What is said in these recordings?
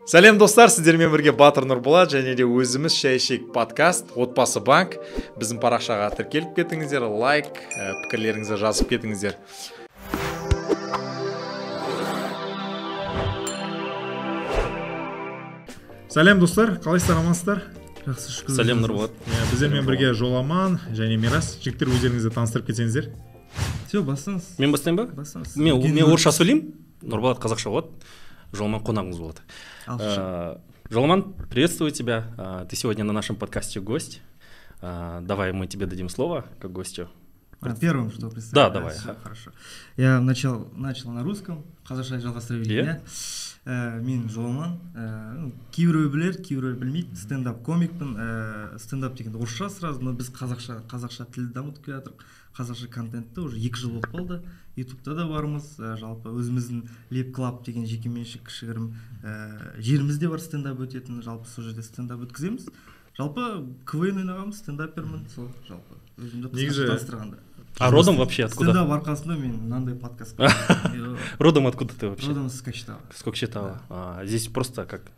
Сәлем достар, сіздермен бірге Батыр Нұрболат және де өзіміз Шай ішейік подкаст, Отбасы банк. Біздің парақшаға тіркеліп кетіңіздер, лайк, пікірлеріңізді жазып кетіңіздер. Сәлем достар, қалайсыздар, амансыздар? Жақсы, шүкір. Сәлем Нұрболат. Біздермен бірге Жоламан және Мирас. Жігіттер, өздеріңізді таныстырып кетсеңіздер. Все, бастаңыз. Мен бастайын ба? Бастаңыз. Мен орысша сөйлеймін, Нұрболат қазақша болады. Жоламан қонағыңыз болады. Жоламан, приветствую тебя. Ты сегодня на нашем подкасте гость. Давай мы тебе дадим слово как гостю. Первым, что представить. Да, давай. Все, хорошо. Я начал на русском. Қазақша жалғастыра берейін. Мен Жоламан. Кейбіреу білер, кейбіреу білмейді. Стендап комикпін. Стендап дегенде орысша сразу, но біз қазақша тілді дамытып келе жатырмық. Қазақша контентті уже 2 жыл болып қалды. Ютубта да бармыз. Жалпы өзіміздің Леп Клаб деген жекеменшік кішігірім жерімізде бар стендап өтетін. Жалпы сол жерде стендап өткіземіз. Жалпы КВН ойнағанбыз, стендапермін. Сол жалпы өзімді қысқаша таныстырғанда. А родом вообще откуда? Стендап арқасында мен мынандай подкаст. Родом откуда ты вообще? Родом с Кокшетау. С Кокшетау. Здесь просто как?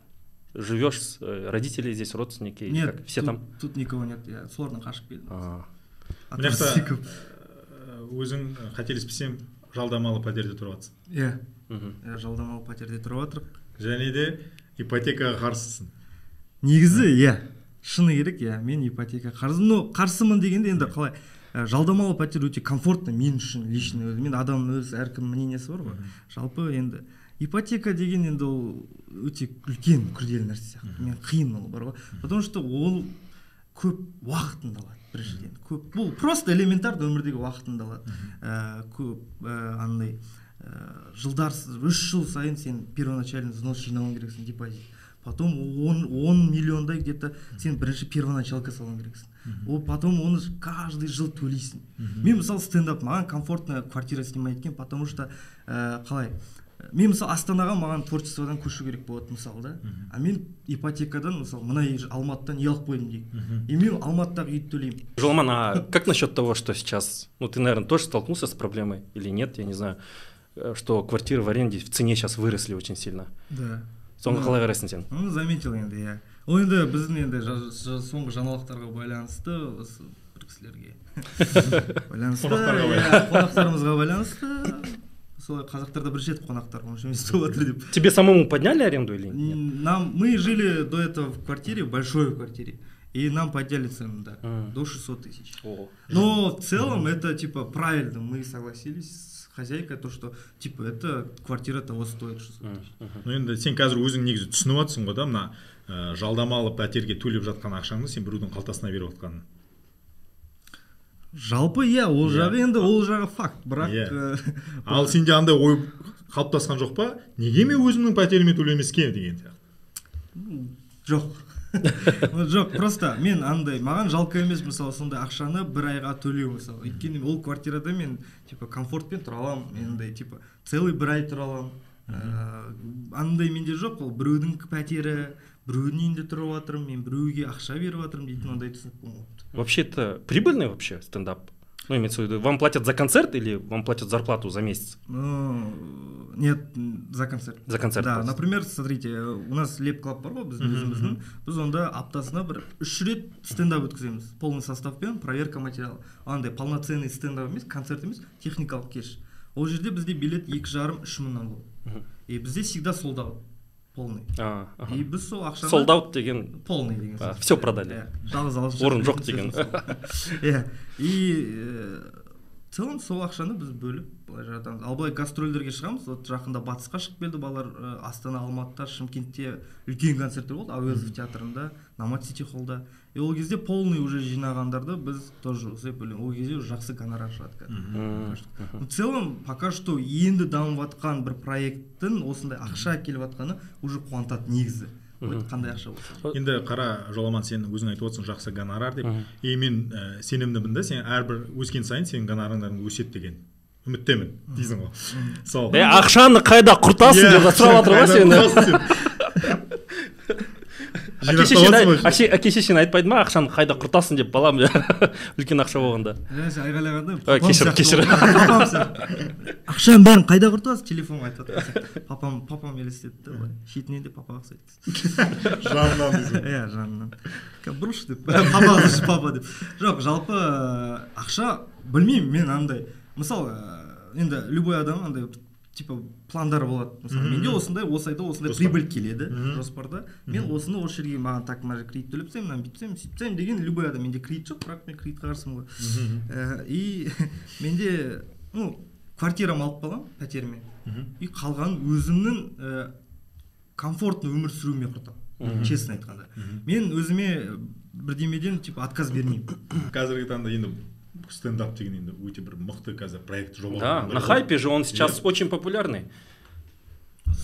Живешь, родители здесь, родственники? Нет, как? Все там? Тут никого нет, я солардан қашып келдім. Мына жақта өзің қателеспесем жалдамалы пәтерде тұрып жатсың. Иә, жалдамалы пәтерде тұрып жатырмық. Және де ипотекаға қарсысың. Негізі, иә, шыны керек, иә, мен ипотека қарсымын дегенде енді қалай, жалдамалы пәтер өте комфортно мен үшін лично. Мен адамның өз әркім мнениесі бар ғой. Жалпы енді ипотека деген енді ол өте үлкен күрделі нәрсе сияқты. Мен қиын ол бар ғой. Потому что ол көп уақытыңды алады. Біріншіден көп, бұл просто элементарно өмірдегі уақытыңды алады. Көп андай жылдар 3 жыл сайын сен первоначальный взнос жинауың керексің, депозит. Потом 10 миллиондай где-то сен бірінші первоначалка салуың керексің. Ол потом оны каждый жыл төлейсің. Мен мысалы стендап, маған комфортно квартира снимать еткен, потому что қалай? Мен мысалы Астанаға маған творчестводан көшу керек болады мысалы да. А мен ипотекадан мысалы мына Алматыдан үй алып қойдым дейік. И мен Алматыдағы үйді төлеймін. Жоламан, а как насчет того, что сейчас, ты, наверное, тоже столкнулся с проблемой или нет, я не знаю, что квартиры в аренде в цене сейчас выросли очень сильно? Да. Соңғы қалай қарайсың сен? Заметил енді, иә. Ол енді біздің енді соңғы жаңалықтарға байланысты осы бір кісілерге байланысты, қонақтарымызға байланысты. Солай қазақтарда бір жетіп қонақтар онша емес болып жатыр деп. Тебе самому подняли аренду или нет? Мы жили до этого в квартире, в большой квартире, и нам подняли цену, да, до 600 тысяч. Но в целом это типа правильно, мы согласились с хозяйкой, то что типа это квартира того стоит 600 тысяч. Енді сен қазір өзің негізі түсініп жатсың ғой да, мына жалдамалы пәтерге төлеп жатқан ақшаңды сен біреудің қалтасына беріп жатқанын. Жалпы, иә, ол жағы енді ол жағы факт, бірақ ал сенде андай ой қалыптасқан жоқ па? Неге мен өзімнің пәтеріме төлемеске деген сияқты? Жоқ. Жоқ, просто мен андай, маған жалко емес мысалы сондай ақшаны бір айға төлеу мысалы. Өйткені ол квартирада мен типа комфортпен тұра аламын, андай типа целый бір ай тұра аламын. Андай менде жоқ, ол біреудің пәтері, біреудің үйінде тұрып жатырмын, мен біреуге ақша беріп жатырмын дейтін ондай түсінік болмапты. Вообще это прибыльный вообще стендап? Имеется в виду, вам платят за концерт или вам платят зарплату за месяц? Нет, за концерт. За концерт. Да, например, смотрите, у нас Леп Клаб бар ғой біздің өзіміздің. Біз онда аптасына бір 3 рет стендап өткіземіз. Полный составпен, проверка материала. Андай полноценный стендап емес, концерт емес, техникалық кеш. Ол жерде бізде билет 2,5-3 мыңнан болды. И бізде всегда солдау. Полный. И біз сол ақшаны... Солдаут деген... Полный деген. Все продали. Орын жоқ деген. И в целом сол ақшаны біз бөліп былай жатамыз. Ал былай гастрольдерге шығамыз. Вот жақында батысқа шығып келді балалар. Астана, Алматыда, Шымкентте үлкен концерттер болды. Әуезов театрында, Намат Сити холлда. И ол кезде полный уже жинағандарды біз тоже ол кезде жақсы гонорар шығады. В целом, пока что енді дамып жатқан бір проекттің осындай ақша келіп жатқаны уже қуантады негізі. Қандай ақша болса. Енді қара, Жоламан, сен өзің айтып отырсың жақсы гонорар деп. И мен сенімдімін да, сен әрбір өскен сайын сенің гонорарың өседі деген. Үміттемін дейсің ғой. Сол. Ақшаны қайда құртасың деп сұрап жатыр ғой сені. әке шешең айтпайды ма ақшаны қайда құртасың деп балам үлкен ақша болғанда? Айғайлағанда кешір ақшаның бәрін қайда құртасыз, телефонға айтады. Папам елестетті да, шетінен де папаға ұқсайды. Жанынан дейсің. Иә, жанынан. Бұрыш деп, папа деп. Жоқ, жалпы ақша, білмеймін, мен андай, мысалы, енді любой адам андай типа пландар болады. Мысалы, менде осындай, осы айда осындай прибыль келеді жоспарда. Мен осыны осы жерге маған так мына кредит төлеп тастаймын, мынаны бүйтсем, сөйтсем деген любой адам. Менде кредит жоқ, бірақ мен кредитқа қарсымын ғой. И менде, квартирам алып қалам, пәтеріме. И қалған өзімнің комфортный өмір сүруіме құртам. Честно айтқанда. Мен өзіме бірдемеден типа отказ бермеймін. Қазіргі таңда енді стендап деген енді өте бір мықты қазір проект жоба. Да, на хайпе же он сейчас очень популярный.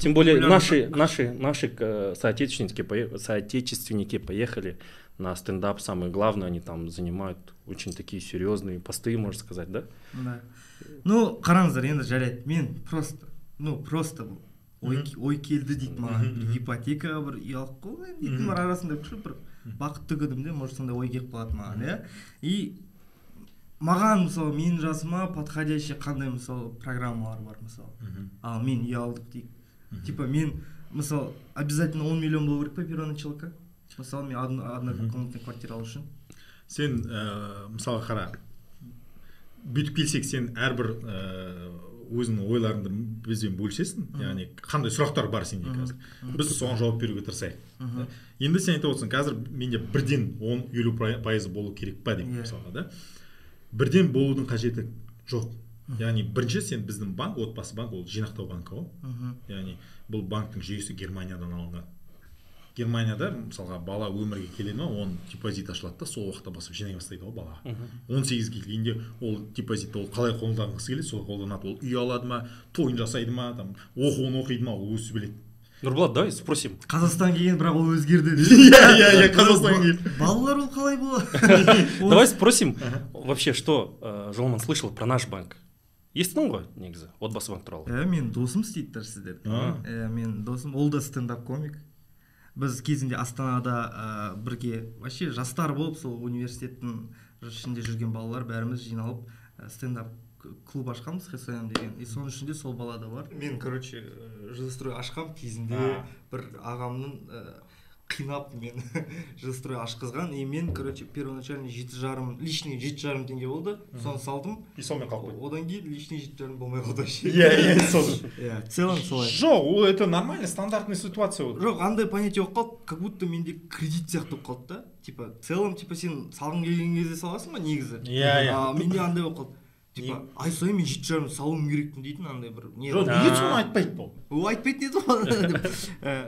Тем более наши соотечественники поехали на стендап, самое главное, они там занимают очень такие серьезные посты, можно сказать, да? Да. Ну, қараңыздар, енді жарайды. Мен просто ой келді дейді маған, бір ипотека, бір үй алып қойып, дейтін бар арасында күші бір бақытты күнімде, может, сондай ой келіп қалады маған, иә? И маған, мысалы, менің жасыма подходящий қандай, мысалы, программалар бар, мысалы. Ал мен үй алдық дейік. Типа мен, мысалы, обязательно 10 миллион болу керек па первый человека? Мысалы, мен однокомнатный квартира алу үшін. Сен, мысалы, қара, бүйтіп келсек, сен әрбір өзіңнің ойларыңды бізбен бөлісесің, яғни қандай сұрақтар бар сенде қазір. Біз соған жауап беруге тырысайық. Енді сен айтып отырсың, қазір менде бірден 10-50% болу керек па деп мысалға, да? Бірден болудың қажеті жоқ. Яғни бірінші сен біздің банк, отбасы банк, ол жинақтау банкі ғой. Яғни бұл банктың жүйесі Германиядан алынған. Германияда мысалға бала өмірге келеді ме, оны депозит ашылады да, сол уақытта басып жинай бастайды ғой балаға. 18-ге келгенде ол депозитті ол қалай қолданғысы келеді, сол қолданады. Ол үй алады ма, тойын жасайды ма, оқуын оқиды ма, ол өзі біледі. Нұрболат, давай спросим. Қазақстан келген, бірақ ол өзгерді. Иә, Қазақстан келген. Балалар ол қалай болады? Давай спросим, вообще, что Жолман слышал про наш банк? Естің ғой негізі, отбасы банк туралы? Мен досым істейді сіздер. Мен досым, ол да стендап комик. Біз кезінде Астанада бірге, вообще жастар болып, сол университеттің ішінде жүрген балалар бәріміз жиналып стендап клуб ашқанбыз, Хесоям деген. И соның ішінде сол бала да бар. Мен, короче, жилстрой ашқам кезінде бір ағамның қинап мен жилстрой ашқызған. И мен, короче, первоначально 7,5, лишний 7,5 теңге болды. Соны салдым. И сонымен қалып қойды. Одан кейін лишний 7,5 болмай қалды. Иә, сосын. Иә, в целом солай. Жоқ, это нормально, стандартная ситуация. Жоқ, андай понятие болып қалды, как будто менде кредит сияқты болып қалды да. Типа, в целом, типа сен салғың келген кезде саласың ба негізі? Иә. Менде андай болып қалды. Типа, ай сайын мен 7,5 салуым керекпін дейтін андай бір. Жоқ, неге соны айтпайды бұл? Ол айтпайды деді ғой.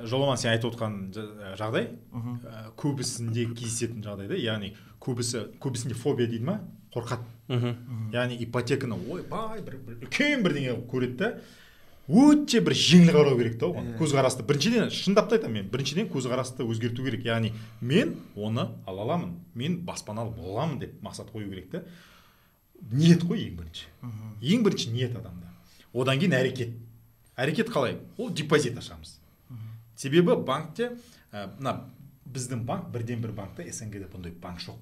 Жоламан, сен айтып отқан жағдай көбісінде кездесетін жағдай да, яғни көбісінде фобия дейді ма? Қорқады. Яғни ипотеканы ойбай бір үлкен бірдеңе көреді да, өте бір жеңіл қарау керек та оған. Көзқарасты біріншіден шындап айтамын мен, біріншіден көзқарасты өзгерту керек. Яғни мен оны ала аламын, мен баспаналы боламын деп мақсат қою керек та. Ниет қой ең бірінші. Ең бірінші ниет адамда. Одан кейін әрекет қалай? Ол депозит ашамыз. Себебі банкте, біздің банк, бірден бір банкта СНГ-де бұндай банк жоқ.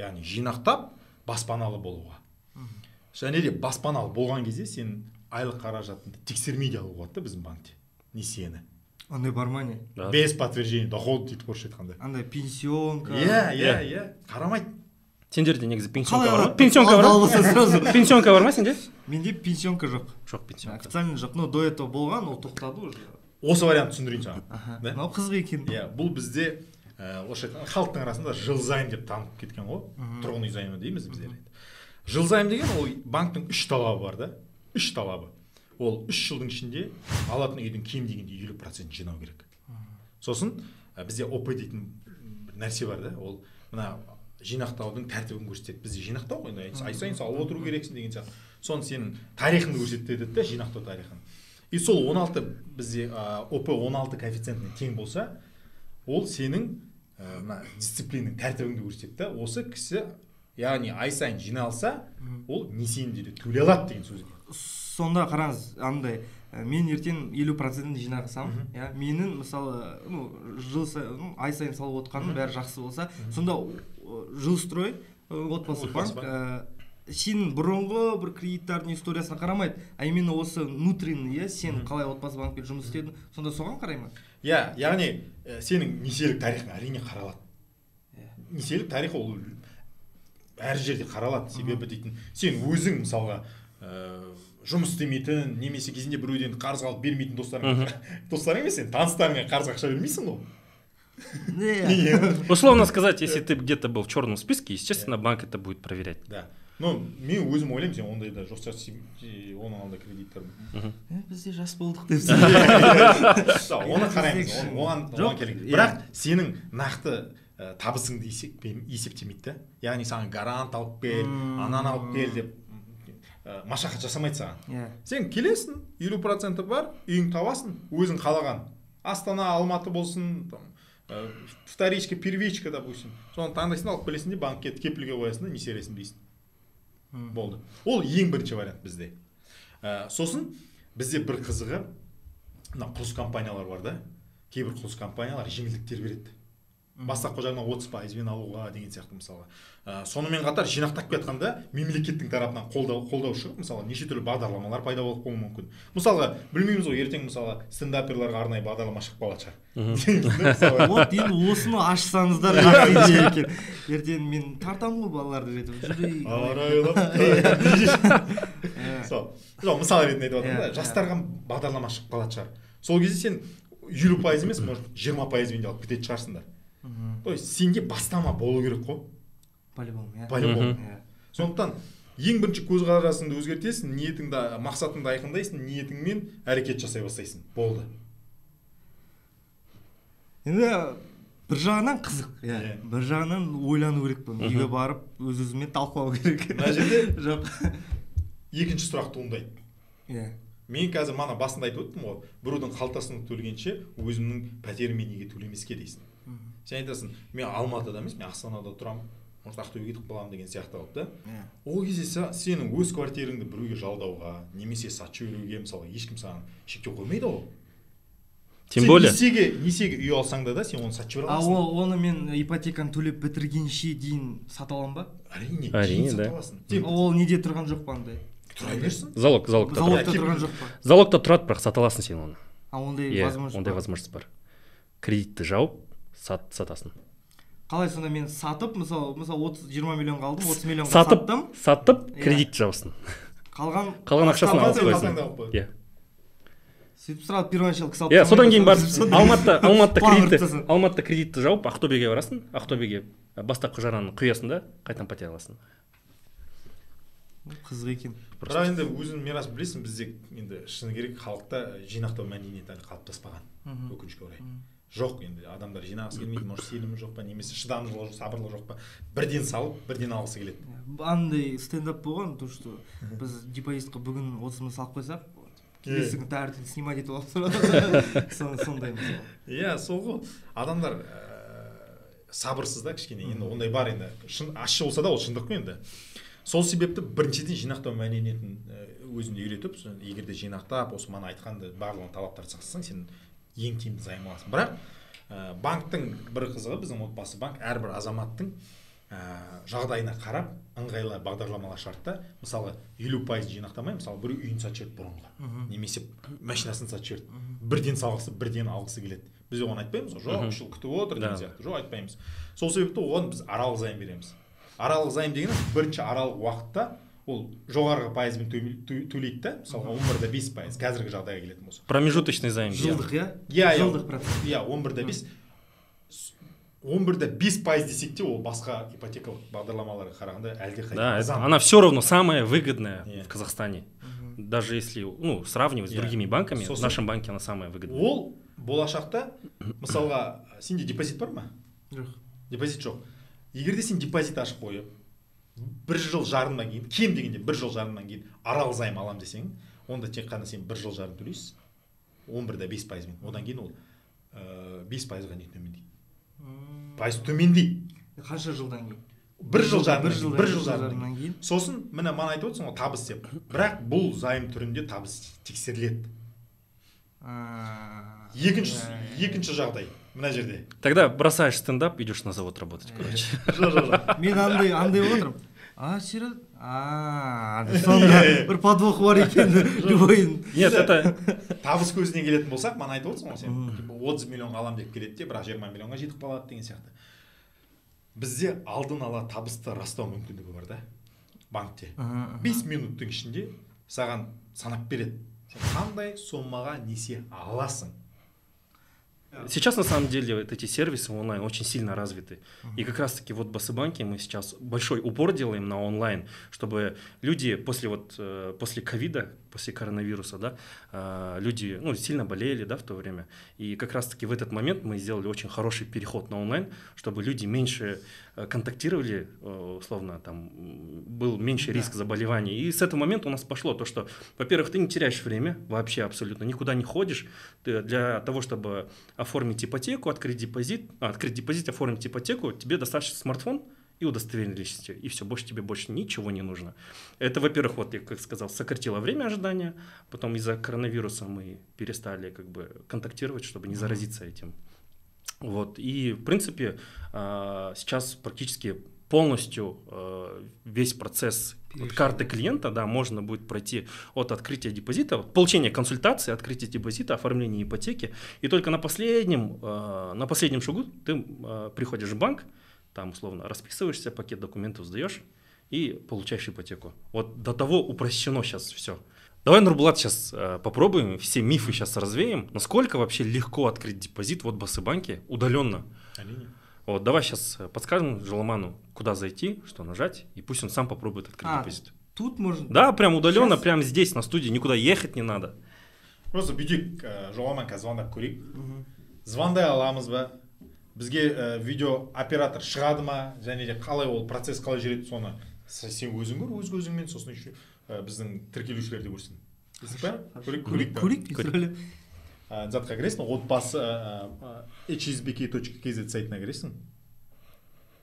Яғни жинақтап баспаналы болуға. Және де баспаналы болған кезде сен айлық қаражатыңды тексермей алуға болады біздің банкте. Несиені. Андай бар ма не? Без подтверждения дохода дейді көрсетіп айтқанда. Андай пенсионка. Иә. Қарамайды. Сендерде негізі пенсионка бар ма? Пенсионка бар ма сенде? Менде пенсионка жоқ. Жоқ пенсионка. Официально жоқ, но до этого болған, ол тоқтады уже. Осы вариант түсіндірейін саған. Мынау қызық екен. Иә, бұл бізде халықтың арасында жыл займ деп танып кеткен ғой. Тұрғын үй займы дейміз біздер. Жыл займ деген ол банктың 3 талабы бар да. 3 талабы. Ол 3 жылдың ішінде алатын үйдің кем дегенде 50% жинау керек. Сосын бізде ОП дейтін нәрсе бар да. Ол мына жинақтаудың тәртібін көрсетеді. Бізде жинақтау ғой, ай сайын салып отыру керексің деген сияқты. Соны сенің тарихыңды көрсетеді да, жинақтау тарихын. И сол 16 бізде ОП 16 коэффициентіне тең болса, ол сенің дисциплинаның тәртібіңді көрсетеді да. Осы кісі, яғни ай сайын жиналса, ол несиені де төлей алады деген сөз. Сонда қараңыз, андай мен ертең 50% жинағысам, иә, менің мысалы, ай сайын салып отқаным бәрі жақсы болса, сонда жилстрой отбасы банк сенің бұрынғы бір кредиттардың историясына қарамайды, а именно осы внутренний, иә, сен қалай отбасы банкпен жұмыс істедің, сонда соған қарай ма? Иә, яғни сенің несиелік тарихың әрине қаралады. Несиелік тарих ол әр жерде қаралады, себебі дейтін сен өзің мысалға жұмыс істемейтін, немесе кезінде біреуден қарыз алып бермейтін достарың емес, сен таныстарыңа қарыз ақша бермейсің ғой. Условно сказать, если ты где-то был в черном списке, естественно, банк это будет проверять. Да. Но мен өзім ойлаймын, сен ондайда жоқ шығар, оның алды кредиттер. Бізде жас болдық деп. Оны қараймыз, оған керек. Бірақ сенің нақты табысыңды есептемейді. Яғни саған гарант алып кел, ананы алып кел деп машақат жасамайды саған. Сен келесің, 50% бар, үйің табасың, өзің қалаған. Астана, Алматы болсын, вторичка, первичка, допустим. Соны таңдайсың, алып келесің де банкке кепілге қоясың да, несие рәсімдейсің. Болды. Ол ең бірінші вариант бізде. Сосын бізде бір қызығы, құрылыс компаниялар бар да, кейбір құрылыс компаниялар жеңілдіктер береді. Бастапқы жағынан 30%-бен алуға деген сияқты мысалға. Сонымен қатар жинақтап кетқанда мемлекеттің тарапынан қолдау шығып, мысалы неше түрлі бағдарламалар пайда болып қалуы мүмкін. Мысалға, білмейміз ғой, ертең мысалы стендаперларға арнайы бағдарлама шығып қалатын шығар. Вот енді осыны ашсаңыздар жақсы идея екен. Ертең мен тартамын ғой балаларды жетіп мысалы ретінде айтып отырмын да, жастарға бағдарлама шығып қалатын шығар. Сол кезде сен 50% емес, может 20%-бен де алып кететін шығарсыңдар. То есть сенде бастама болу керек қой. По-любому. Сондықтан ең бірінші көзқарасыңды өзгертесің, ниетіңді, мақсатыңды айқындайсың, ниетіңмен әрекет жасай бастайсың. Болды. Енді бір жағынан қызық, бір жағынан ойлану керек бұл. Үйге барып, өз-өзімен талқылау керек. Мына жерде екінші сұрақ туындайды. Мен қазір мана басында айтып өттім ғой, біреудің қалтасының төлгенше өзімнің пәтеріме неге төлемеске дейсің. Сен айтасың, мен Алматыда емес, мен Астанада тұрамын, может Ақтөбеге кетіп қаламын деген сияқты алып да. Ол кезде сенің өз квартираңды біреуге жалдауға, немесе сатып жіберуге мысалы ешкім саған шектеу қоймайды ғой. Тем более несиеге үй алсаң да сен оны сатып жібере аласың. Оны мен ипотеканы төлеп бітіргенше дейін сата аламын ба? Әрине, сата аласың. Ол неде тұрған жоқ па андай? Тұра берсін. Залогта тұрған жоқ па? Залогта тұрады, бірақ сата аласың сен оны. Ондай возможность бар. Кредитті жауып сатасың. Қалай сонда мен сатып, мысалы 20 миллион қалдым, 30 миллионға саттым. Сатып, кредит жаусын. Қалған ақшасын алып қойсын. Сөйтіп сразу первоначалка салып. Содан кейін барып Алматыда кредитті жауып, Ақтөбеге барасың, Ақтөбеге бастапқы жарнаны құясың да, қайтадан пәтер аласың. Қызық екен. Бірақ енді өзің Мирас білесің, бізде енді шыны керек халықта жинақтау мәдениеті әлі қалыптаспаған. Өкінішке орай. Жоқ, енді адамдар жинағысы келмейді, может сенімі жоқ па, немесе шыдамдылығы, сабырлығы жоқ па, бірден салып, бірден алғысы келеді. Андай стендап болған, то что біз депозитқа бүгін 30 мың салып қойсақ, келесі күні таңертең снимать етіп алып тұрады. Сондай мысалы. Иә, сол ғой. Адамдар сабырсыз да кішкене, енді ондай бар енді. Ащы болса да ол шындық қой енді. Сол себепті біріншіден жинақтау мәдениетін өзіңді үйретіп, егер де жинақтап, осы мана айтқанды барлығын талаптарды сақсаң, сен ең тиімді займ аласың. Бірақ банктың бір қызығы, біздің отбасы банк әрбір азаматтың жағдайына қарап ыңғайлы бағдарламалар шартта, мысалға 50% жинақтамай, мысалы бір үйін сатып жіберді бұрынғы, немесе машинасын сатып жіберді, бірден салғысы, бірден алғысы келеді. Біз оған айтпаймыз, жоқ, 3 жыл күтіп отыр деген сияқты, жоқ, айтпаймыз. Сол себепті оған біз аралық займ береміз. Аралық займ дегеніміз бірінші аралық уақытта ол жоғарғы пайызбен төлейді да, мысалға 11-5%, қазіргі жағдайға келетін болса. Промежуточный займ. Жылдық, жылдық процент. 11-5% десек те, ол басқа ипотекалық бағдарламаларға қарағанда әлдеқайда арзан. Она все равно самая выгодная в Казахстане. Даже если, сравнивать с другими банками, в нашем банке она самая выгодная. Ол болашақта, мысалға, сенде депозит бар ма? Жоқ. Депозит жоқ. Егер де сен депозит ашып қойып, 1 жыл жарымнан кейін, кем дегенде 1 жыл жарымнан кейін аралық займ алам десең, онда тек қана сен 1 жыл жарым төлейсіз, 11-5%. Одан кейін ол 5%-ға не төмендейді. Пайыз төмендейді. Қанша жылдан кейін? 1 жыл жарымнан кейін. Сосын, міне мана айтып отырсың ғой, табыс деп. Бірақ бұл займ түрінде табыс тексеріледі. екінші жағдай мына жерде. Тогда бросаешь стендап, идешь на завод работать, короче. Мен андай отырмын. Серьезно? Сонда бір подвох бар екен ойын. Нет, это... Табыс көзінен келетін болсақ, мана айтып отырсың ғой сен. 30 миллион алам деп келеді де, бірақ 20 миллионға жетіп қалады деген сияқты. Бізде алдын ала табысты растау мүмкіндігі бар да, банкте. 5 минуттың ішінде саған санап береді. Сен қандай сомаға несие аласың. Сейчас на самом деле вот эти сервисы онлайн очень сильно развиты. И как раз таки вот в Басыбанке мы сейчас большой упор делаем на онлайн, чтобы люди после ковида, после коронавируса, да, люди сильно болели, да, в то время. И как раз таки в этот момент мы сделали очень хороший переход на онлайн, чтобы люди меньше контактировали, условно, там был меньше риск заболеваний. И с этого момента у нас пошло то, что, во-первых, ты не теряешь время вообще абсолютно, никуда не ходишь. Ты для того, чтобы оформить ипотеку, открыть депозит, оформить ипотеку, тебе достаточно смартфон и удостоверение личности, и все, тебе больше ничего не нужно. Это, во-первых, вот я как сказал, сократило время ожидания, потом из-за коронавируса мы перестали контактировать, чтобы не заразиться этим. Вот, и в принципе сейчас практически полностью весь процесс карты клиента, да, можно будет пройти от открытия депозита, получения консультации, открытия депозита, оформления ипотеки, и только на последнем шагу ты приходишь в банк, там условно расписываешься, пакет документов сдаешь и получаешь ипотеку. Вот до того упрощено сейчас все. Давай, Нурбулат, сейчас попробуем, все мифы сейчас развеем. Насколько вообще легко открыть депозит в Басыбанке удаленно? Вот, давай сейчас подскажем Жоламану, куда зайти, что нажать, и пусть он сам попробует открыть депозит. Тут можно? Да, прям удаленно, сейчас? Прямо здесь, на студии, никуда ехать не надо. Просто бүйтейік, Жоламанға звондап көрейік. Звондай аламыз ба? Бізге видео оператор шығады ма? Және де қалай ол процесс қалай жүреді, соны сен өзің көр, өз көзіңмен, сосын біздің тіркелушілер де көрсін. Көрейік. Затқа кіресің, отбасы hsbk.kz сайтына кіресің.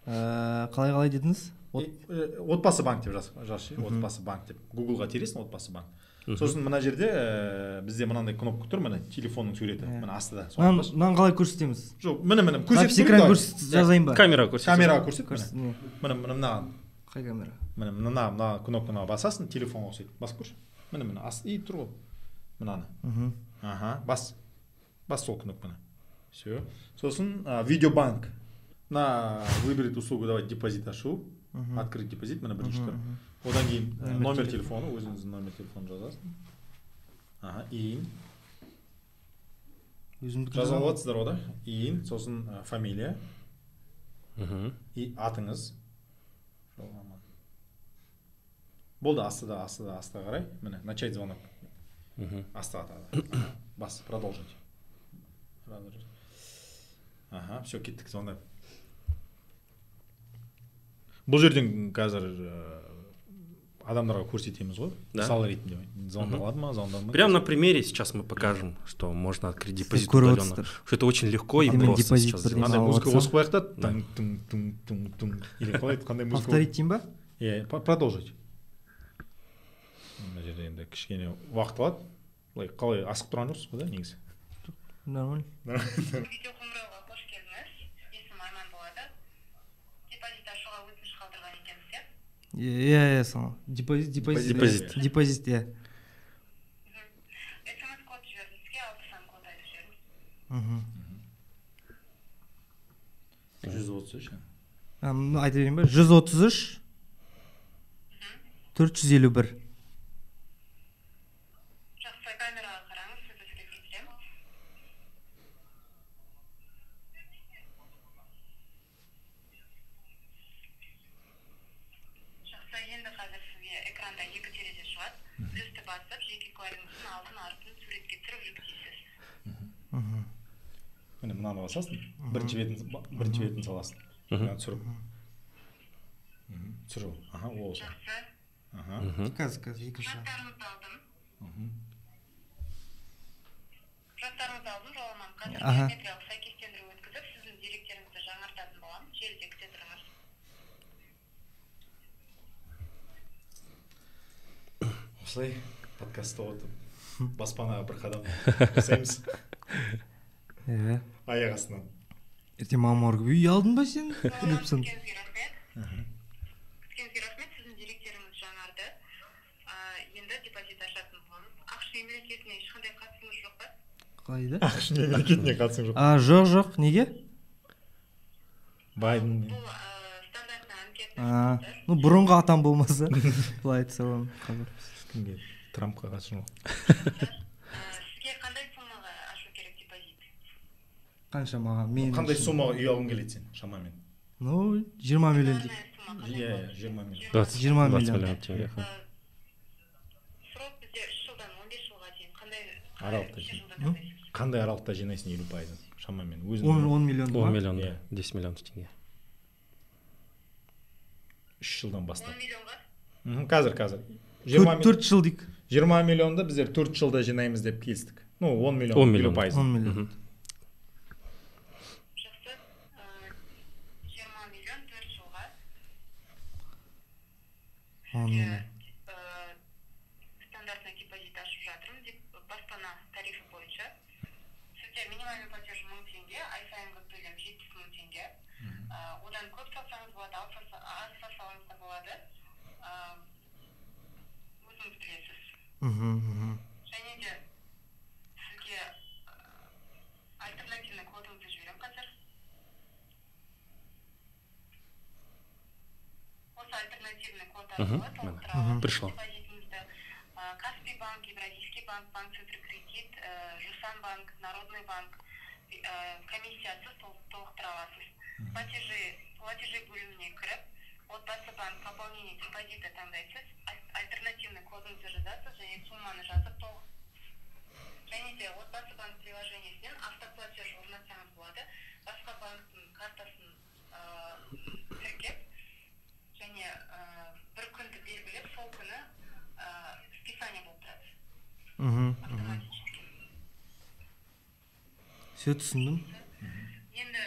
Қалай дедіңіз? Отбасы банк деп жаз, отбасы банк деп. Гуглға тересің, отбасы банк. Сосын мына жерде бізде мынандай кнопка тұр, міне телефонның суреті, міне астыда. Мынаны қалай көрсетеміз? Жоқ, міне запись экран жазайын ба? Камераға көрсет. Міне мынаған. Қай камера? Міне мына кнопканы басасың, телефонға ұқсайды. Басып көрші. Міне асты и тұр ғой. Мынаны. Бас сол кнопканы. Все. Сосын видеобанк. Выберет услугу, давай депозит ашу. Открыть депозит, міне бірінші тұр. Одан кейін номер телефоны, өзіңіздің номер телефоны жазасың. Иін. Жазып аласыздар ода. Иін, сосын фамилия. И атыңыз. Болды, астыда қарай. Міне, начать звонок. Асты атады. Бас, продолжить. Все, кеттік звондап. Бұл жерден қазір адамдарға көрсетеміз ғой. Мысал ретінде звондалады ма, звондалмайды. Прямо на примере сейчас мы покажем, что можно открыть депозит удаленно. Что это очень легко и просто сейчас сделать. Андай музыка қосып қояйық та, тың. Или қалай қандай музыка? Повторить дейін ба? Продолжить. Мына жерде енді кішкене уақыт алады. Былай қалай асып тұрған жоқсыз ғой да негізі? Нормально. Видеоқоңырауға қош келдіңіз. Есімім Айман болады. Депозит ашуға өтініш қалдырған екенсіз, иә? Сол. Депозит, иә. SMS-код жібердім сізге, 6 сан код айтып жібердім. 133. Айта берейін ба? 133 451. Жақсы, камераға қараңыз, сізді сурет кетіремін. Жақсы, енді қазір сізге экранда 2 терезе шығады. Плюсті басып, жеке куәлігіңіздің алдын артын суретке түсіріп жүктейсіз. Міне мынаны басасың, бірінші бетін саласың. Түсіріп. Ол Жақсы. Қазір, екінші. Құжаттарыңызды алдым. Жоламан. Қазір биометриялық сәйкестендіру өткізіп, сіздің деректеріңізді жаңартатын боламын. Желіде күте тұрыңыз. Осылай подкастта отырып баспанаға бір қадам жасаймыз. Иә. Аяқ астынан. Ертең мамамға үй алдың ба сен? Депсің. Күткеніңізге рахмет, сіздің деректеріңіз жаңарды. Енді депозит ашатын боламыз. ақш мемлекетіне ешқандай қатысыңыз жоқ па? Қайда? ақш мемлекетіне қатысың жоқ. Жоқ, неге? Байден. Бұл стандартный анкета. Ну бұрынғы атам болмаса, былай айтса оған қазір. Кімге? Трампқа қатысың жоқ. Сізге қандай суммаға ашу керек депозит? Қанша маған? Мен Қандай суммаға үй алғың келеді сен, шамамен? Ну, 20 миллион дейді. Иә, 20 миллион. 20 20 миллион миллион. теңге. Срок бізде 3 жылдан 15 жылға дейін қандай Аралықта жылда Қандай аралықта жинайсың 50%? Шамамен. 10 миллион 10 ба? миллион, Иә. 10 миллион теңге. 3 жылдан 10 бастап. миллионға? Қазір. 4 жыл дейік. 20 миллионды біздер 4 жылда жинаймыз деп келістік. Ну, 10 миллион. 10 миллион. 50%. 10 миллион. Жақсы. 20 миллион 4 жылға. 10 миллион. Стандартный депозит ашып жатырмын деп баспана тарифі бойынша. Сізде минимальный платеж 1000 теңге, ай сайынғы төлем 70 000 теңге. Одан көп салсаңыз болады, аз салсаңыз да болады. Өзіңіз білесіз. Және де сізге альтернативный кодыңызды жіберем қазір. Осы альтернативный код арқылы толықтыра Пришло. депозитіңізді Каспий банк, Евразийский банк, банк Центркредит, Жусан банк, Народный банк комиссиясыз толықтыра аласыз. Платежи бөліміне кіріп, отбасы банк пополнение депозита таңдайсыз, альтернативный кодыңызды жазасыз және сумманы жазып және де отбасы банк приложениесінен автоплатеж орнатсаңыз болады. Басқа банктың картасын тіркеп және бір күнді белгілеп, сол күні списание болып тұрады. Автоматически. Все түсіндім. Енді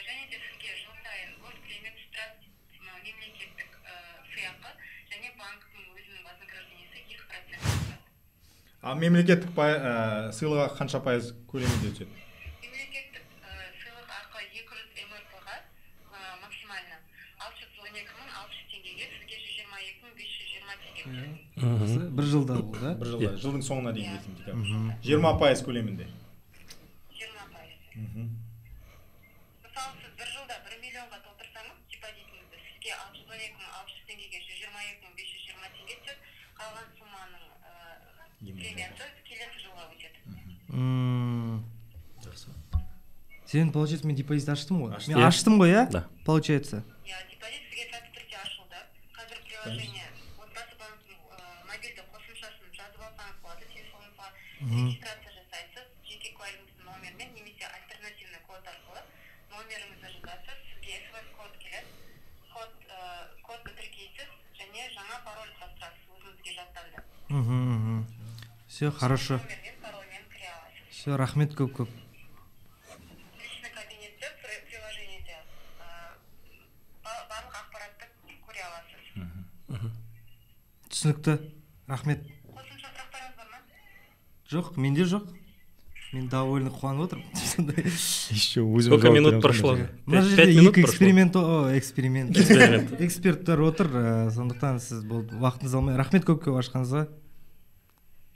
және де сізге жыл сайын Госплемекстрат мемлекеттік сыйақы және банктың өзінің вознаграждениесі 2%. Мемлекеттік сыйлығы қанша пайыз көлемінде түседі? Мемлекеттік сыйлық ақы 200 МРП-ға максимально 612 600 теңгеге, сізге 122 520 теңге. Бір жылда бұл, да? Бір жылда, жылдың соңына дейін кетім. 20% көлемінде. 20%. Мысалы, сіз бір жылда 1 миллионға толтырсаңыз, депозитіңізді сізге 612 600 теңгеге 122 520 теңге түседі, қалған сумманың премиясы келесі жылға өтеді. Сен, получается, мен депозит аштым ғой? Аштым. Мен аштым ғой, иә? Да. Получается. Депозит сізге сәтті түрде ашылды. Қазір приложение отбасы банктың мобильді қосымшасын жазып алсаңыз болады, телефоныңызға регистрация жасайсыз, жеке куәлігіңіздің номермен немесе альтернативный код арқылы номеріңізді жазасыз, сізге СВС код келеді, кодты тіркейсіз және жаңа пароль құрастырасыз өзіңізге жаттанды. Все, хорошо. Номермен, парольмен кіре аласыз. Все, рахмет көп. Личный кабинетте, приложениеде барлық ақпаратты көре аласыз. Түсінікті. Рахмет. Қосымша сұрақтарыңыз бар ма? Жоқ, менде жоқ. Мен довольно қуанып отырмын. Сколько минут прошло? Мына 5 жерде минут екі прошло. эксперимент. Эксперттер отыр, сондықтан сіз уақытыңызды алмай. Рахмет көп ашқаныңызға.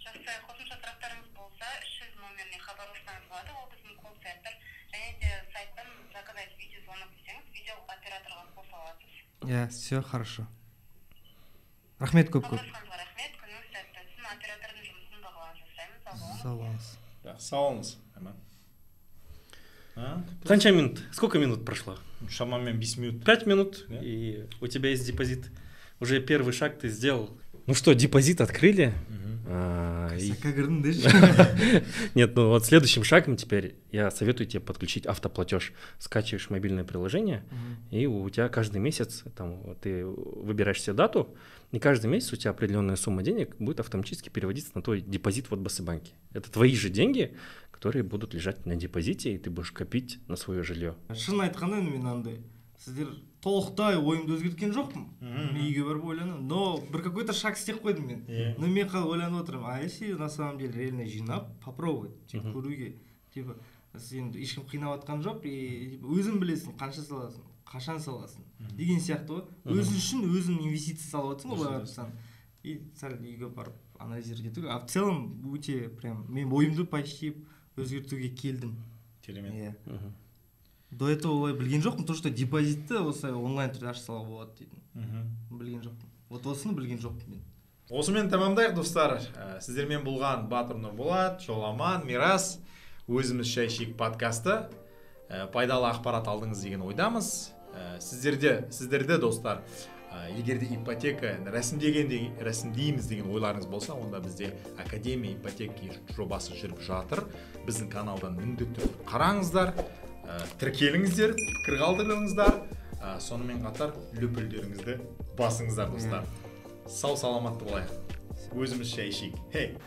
Жақсы, қосымша сұрақтарыңыз болса, 300 номеріне хабарлассаңыз болады, ол біздің колл-центр. Және де сайттан заказать видеозвонок десеңіз, видео операторға қоса аласыз. Иә, все, хорошо. Рахмет көп. Хабарласқаныңызға рахмет, күніңіз сәтті өтсін, оператордың жұмысын бағалауын жасаймыз. Сау болыңыз. Сау болыңыз. Қанша минут? Сколько минут прошло? Шамамен 5 минут. 5 минут, и у тебя есть депозит. Уже первый шаг ты сделал. Ну что, депозит открыли. Нет, ну вот следующим шагом теперь я советую тебе подключить автоплатеж. Скачиваешь мобильное приложение, и у тебя каждый месяц, там, ты выбираешь себе дату, и каждый месяц у тебя определенная сумма денег будет автоматически переводиться на твой депозит в Отбасы-банке. Это твои же деньги, которые будут лежать на депозите, и ты будешь копить на свое жилье. Шын айтқанда мен андай, сіздер толықтай ойымды өзгерткен жоқпын. Мен үйге барып ойланамын, но бір какой-то шаг істеп қойдым мен. Но мен қазір ойланып отырмын, а если на самом деле реально жинап, попробовать, типа көруге, типа сен ешкім қинап жатқан жоқ, и өзің білесің қанша саласың, қашан саласың деген сияқты ғой. Өзің үшін өзің инвестиция салып жатсың ғой былай қарасаң. И сәл үйге барып анализ ету. А в целом өте прям мен ойымды почти өзгертуге келдім. Керемет. До этого олай білген жоқпын, то что депозитті осылай онлайн түрде аша салуға болады дейтін. Білген жоқпын. Вот осыны білген жоқпын мен. Осымен тамамдайық достар. Сіздермен болған Батыр Нұрболат, Жоламан, Мирас, өзіміз шай ішейік подкасты пайдалы ақпарат алдыңыз деген ойдамыз. Сіздерде достар, егерде ипотека рәсімдейміз деген ойларыңыз болса, онда бізде Академия ипотеки жобасы жүріп жатыр. Біздің каналдан міндетті түрде қараңыздар, тіркеліңіздер, пікір қалдырыңыздар, сонымен қатар løпілдеріңізді басыңыздар достар. Сау саламатты болайық. Өзіміз шай ішейік. Хей!